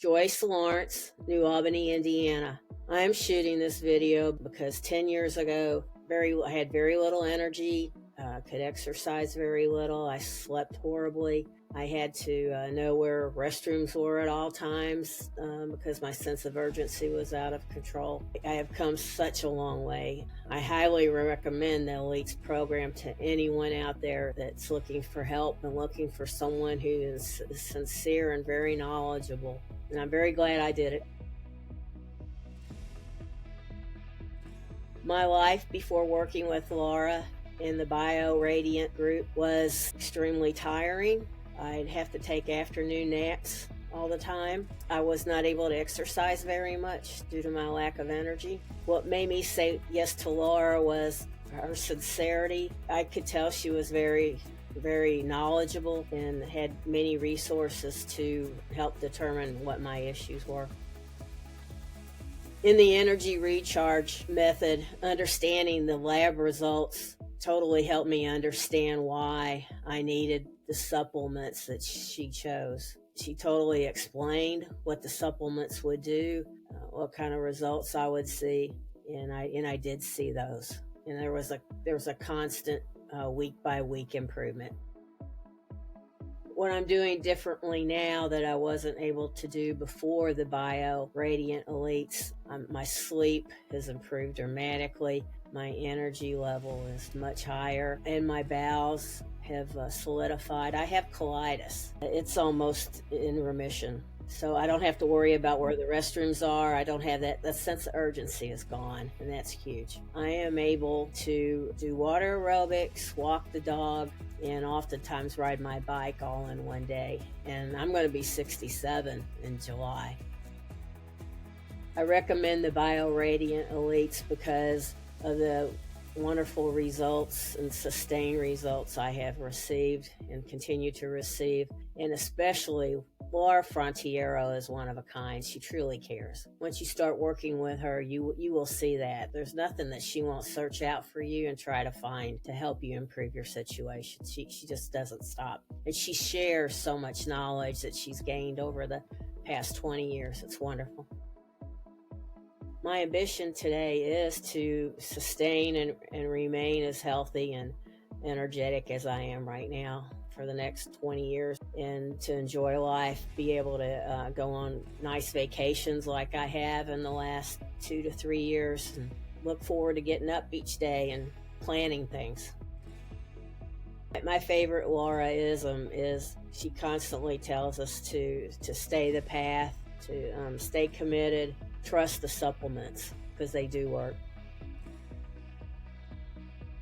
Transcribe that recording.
Joyce Lawrence, New Albany, Indiana. I am shooting this video because 10 years ago, I had very little energy, could exercise very little. I slept horribly. I had to know where restrooms were at all times because my sense of urgency was out of control. I have come such a long way. I highly recommend the Elites program to anyone out there that's looking for help and looking for someone who is sincere and very knowledgeable. And I'm very glad I did it. My life before working with Laura in the Bio Radiant group was extremely tiring. I'd have to take afternoon naps all the time. I was not able to exercise very much due to my lack of energy. What made me say yes to Laura was her sincerity. I could tell she was very knowledgeable and had many resources to help determine what my issues were. In the energy recharge method, understanding the lab results totally helped me understand why I needed the supplements that she chose. She totally explained what the supplements would do, what kind of results I would see, and I did see those. And there was a constant week by week improvement. What I'm doing differently now that I wasn't able to do before the Bio Radiant Elites, my sleep has improved dramatically. My energy level is much higher, and my bowels have solidified. I have colitis. It's almost in remission. So I don't have to worry about where the restrooms are. I don't have that sense of urgency is gone, and that's huge. I am able to do water aerobics, walk the dog, and oftentimes ride my bike all in one day. And I'm going to be 67 in July. I recommend the Bio Radiant Elites because of the wonderful results and sustained results I have received and continue to receive, and especially Laura Frontiero is one of a kind. She truly cares. Once you start working with her, you will see that. There's nothing that she won't search out for you and try to find to help you improve your situation. She just doesn't stop. And she shares so much knowledge that she's gained over the past 20 years. It's wonderful. My ambition today is to sustain and remain as healthy and energetic as I am right now for the next 20 years, and to enjoy life, be able to go on nice vacations like I have in the last 2 to 3 years, and look forward to getting up each day and planning things. My favorite Lauraism is she constantly tells us to stay the path, to stay committed, trust the supplements because they do work.